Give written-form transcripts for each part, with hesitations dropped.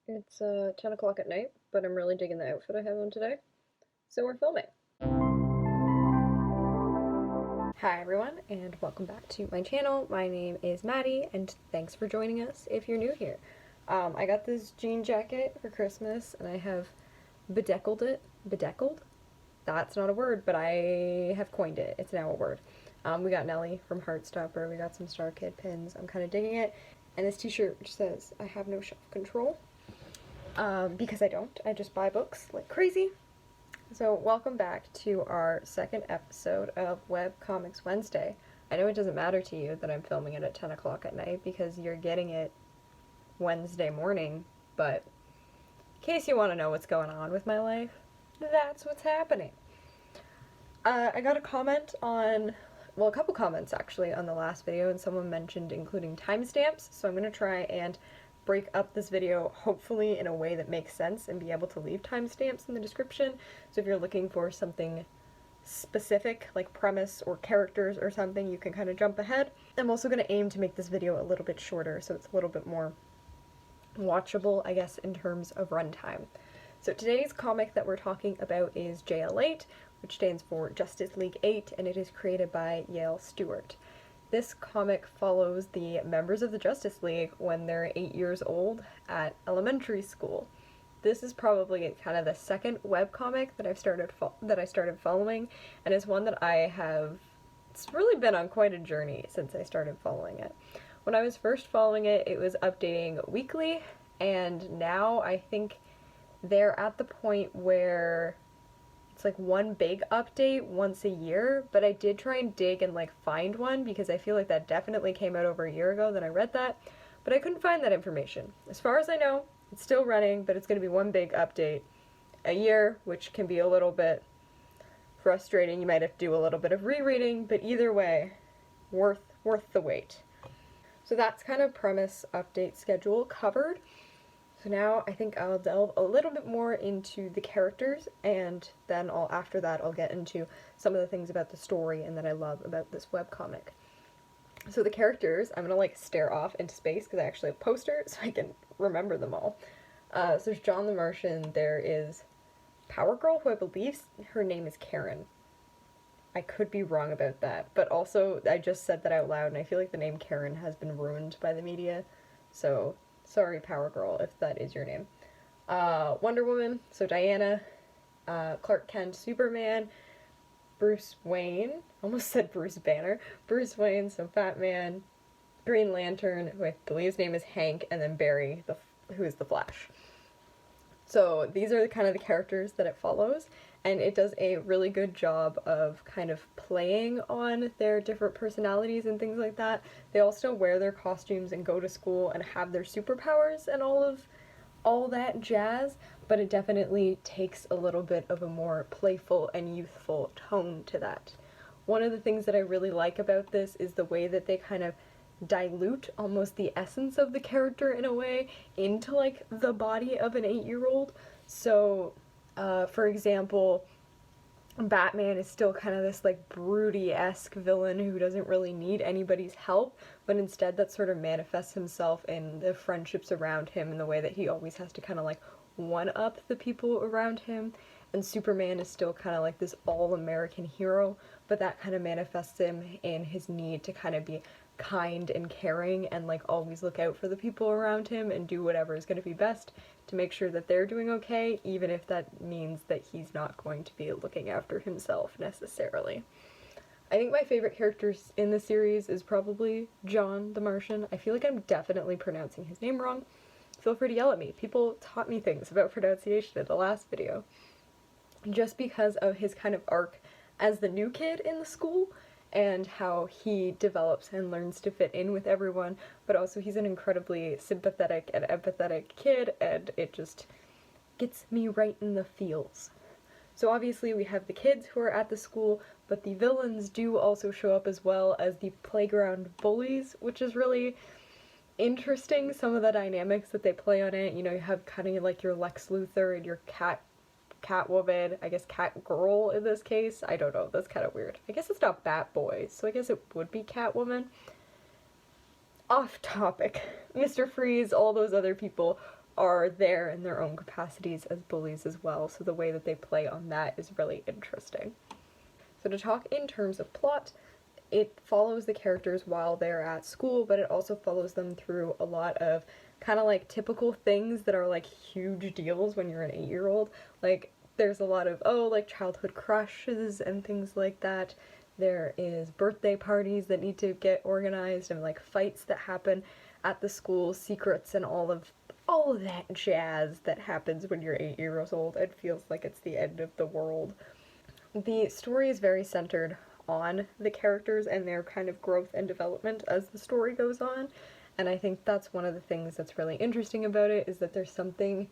It's 10 o'clock at night, but I'm really digging the outfit I have on today, so we're filming. Hi everyone, and welcome back to my channel. My name is Maddie, and thanks for joining us if you're new here. I got this jean jacket for Christmas, and I have bedeckled it. Bedeckled? That's not a word, but I have coined it. It's now a word. We got Nelly from Heartstopper. We got some Star Kid pins. I'm kind of digging it. And this t-shirt which says, I have no shelf control. Because I don't. I just buy books like crazy. So welcome back to our second episode of Webcomics Wednesday. I know it doesn't matter to you that I'm filming it at 10 o'clock at night because you're getting it Wednesday morning, but in case you want to know what's going on with my life, that's what's happening. I got a comment on, well, a couple comments actually on the last video, and someone mentioned including timestamps, so I'm going to try and break up this video hopefully in a way that makes sense and be able to leave timestamps in the description. So if you're looking for something specific like premise or characters or something, you can kind of jump ahead. I'm also going to aim to make this video a little bit shorter so it's a little bit more watchable, I guess, in terms of runtime. So today's comic that we're talking about is JL8, which stands for Justice League 8, and it is created by Yale Stewart. This comic follows the members of the Justice League when they're 8 years old at elementary school. This is probably kind of the second webcomic that I started following, and it's one that it's really been on quite a journey since I started following it. When I was first following it, it was updating weekly, and now I think they're at the point where it's like one big update once a year, but I did try and dig and like find one because I feel like that definitely came out over a year ago that I read that, but I couldn't find that information. As far as I know, it's still running, but it's going to be one big update a year, which can be a little bit frustrating. You might have to do a little bit of rereading, but either way, worth the wait. So that's kind of premise, update, schedule covered. So now I think I'll delve a little bit more into the characters, and then after that I'll get into some of the things about the story and that I love about this webcomic. So the characters, I'm gonna like stare off into space because I actually have posters so I can remember them all. So there's John the Martian, there is Power Girl, who I believe her name is Karen. I could be wrong about that, but also I just said that out loud and I feel like the name Karen has been ruined by the media, so sorry, Power Girl, if that is your name. Wonder Woman, so Diana, Clark Kent, Superman, Bruce Wayne, almost said Bruce Banner, Bruce Wayne, so Batman, Green Lantern, who I believe his name is Hank, and then Barry, who is the Flash. So these are kind of the characters that it follows, and it does a really good job of kind of playing on their different personalities and things like that. They all still wear their costumes and go to school and have their superpowers and all that jazz, but it definitely takes a little bit of a more playful and youthful tone to that. One of the things that I really like about this is the way that they kind of dilute almost the essence of the character in a way into like the body of an 8-year-old. So for example, Batman is still kind of this like broody-esque villain who doesn't really need anybody's help, but instead that sort of manifests himself in the friendships around him and the way that he always has to kind of like one-up the people around him. And Superman is still kind of like this all-American hero, but that kind of manifests him in his need to kind of be kind and caring and like always look out for the people around him and do whatever is going to be best to make sure that they're doing okay, even if that means that he's not going to be looking after himself necessarily. I think my favorite characters in the series is probably John the Martian. I feel like I'm definitely pronouncing his name wrong. Feel free to yell at me. People taught me things about pronunciation in the last video. Just because of his kind of arc as the new kid in the school and how he develops and learns to fit in with everyone, but also he's an incredibly sympathetic and empathetic kid, and it just gets me right in the feels. So obviously we have the kids who are at the school, but the villains do also show up as well as the playground bullies, which is really interesting, some of the dynamics that they play on it. You know, you have kind of like your Lex Luthor and your Catwoman, I guess Catgirl in this case. I don't know, that's kind of weird. I guess it's not Batboy, so I guess it would be Catwoman. Off topic. Mr. Freeze, all those other people are there in their own capacities as bullies as well, so the way that they play on that is really interesting. So to talk in terms of plot, it follows the characters while they're at school, but it also follows them through a lot of kind of like typical things that are like huge deals when you're an 8-year-old. Like, there's a lot of, like childhood crushes and things like that. There is birthday parties that need to get organized and like fights that happen at the school, secrets and all of that jazz that happens when you're 8 years old. It feels like it's the end of the world. The story is very centered on the characters and their kind of growth and development as the story goes on, and I think that's one of the things that's really interesting about it, is that there's something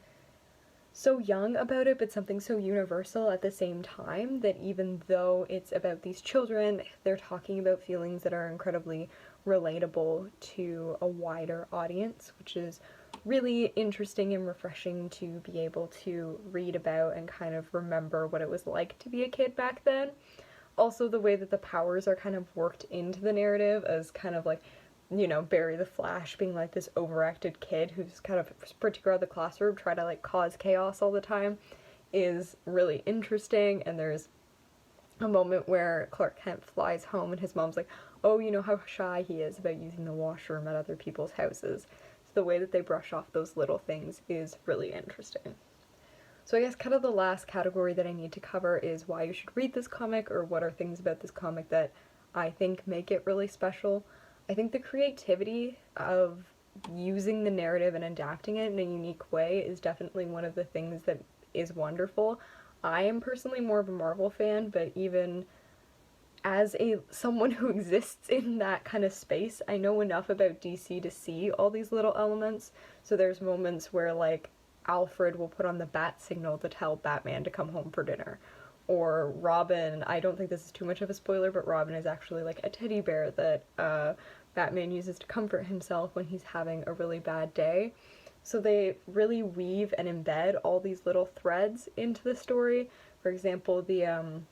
so young about it, but something so universal at the same time, that even though it's about these children, they're talking about feelings that are incredibly relatable to a wider audience, which is really interesting and refreshing to be able to read about and kind of remember what it was like to be a kid back then. Also, the way that the powers are kind of worked into the narrative as kind of like, you know, Barry the Flash being like this overacted kid who's kind of sprinting around the classroom trying to like cause chaos all the time, is really interesting. And there's a moment where Clark Kent flies home and his mom's like, oh, you know how shy he is about using the washroom at other people's houses. So the way that they brush off those little things is really interesting. So I guess kind of the last category that I need to cover is why you should read this comic, or what are things about this comic that I think make it really special. I think the creativity of using the narrative and adapting it in a unique way is definitely one of the things that is wonderful. I am personally more of a Marvel fan, but even as someone who exists in that kind of space, I know enough about DC to see all these little elements. So there's moments where like Alfred will put on the bat signal to tell Batman to come home for dinner. Or Robin, I don't think this is too much of a spoiler, but Robin is actually like a teddy bear that Batman uses to comfort himself when he's having a really bad day. So they really weave and embed all these little threads into the story. For example, the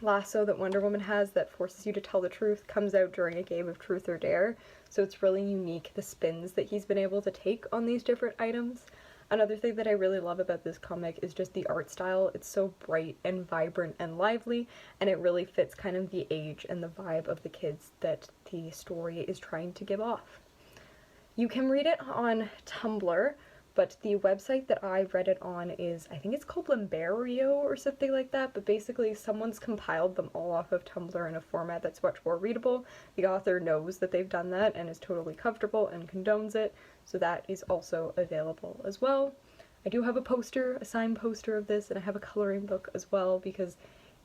lasso that Wonder Woman has that forces you to tell the truth comes out during a game of Truth or Dare. So it's really unique, the spins that he's been able to take on these different items. Another thing that I really love about this comic is just the art style. It's so bright and vibrant and lively, and it really fits kind of the age and the vibe of the kids that the story is trying to give off. You can read it on Tumblr, but the website that I read it on is, I think it's called Limbario or something like that, but basically someone's compiled them all off of Tumblr in a format that's much more readable. The author knows that they've done that and is totally comfortable and condones it, so that is also available as well. I do have a poster, a signed poster of this, and I have a coloring book as well, because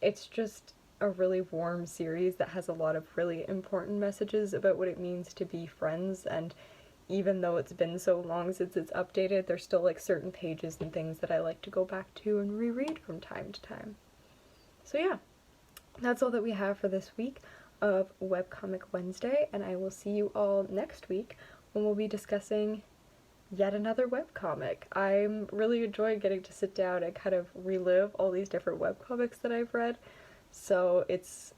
it's just a really warm series that has a lot of really important messages about what it means to be friends, and even though it's been so long since it's updated, there's still like certain pages and things that I like to go back to and reread from time to time. So yeah, that's all that we have for this week of Webcomic Wednesday, and I will see you all next week when we'll be discussing yet another webcomic. I'm really enjoying getting to sit down and kind of relive all these different webcomics that I've read, so it's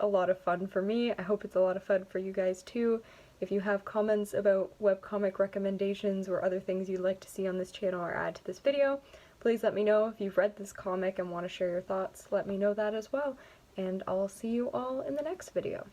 a lot of fun for me. I hope it's a lot of fun for you guys too. If you have comments about webcomic recommendations or other things you'd like to see on this channel or add to this video, please let me know. If you've read this comic and want to share your thoughts, let me know that as well, and I'll see you all in the next video.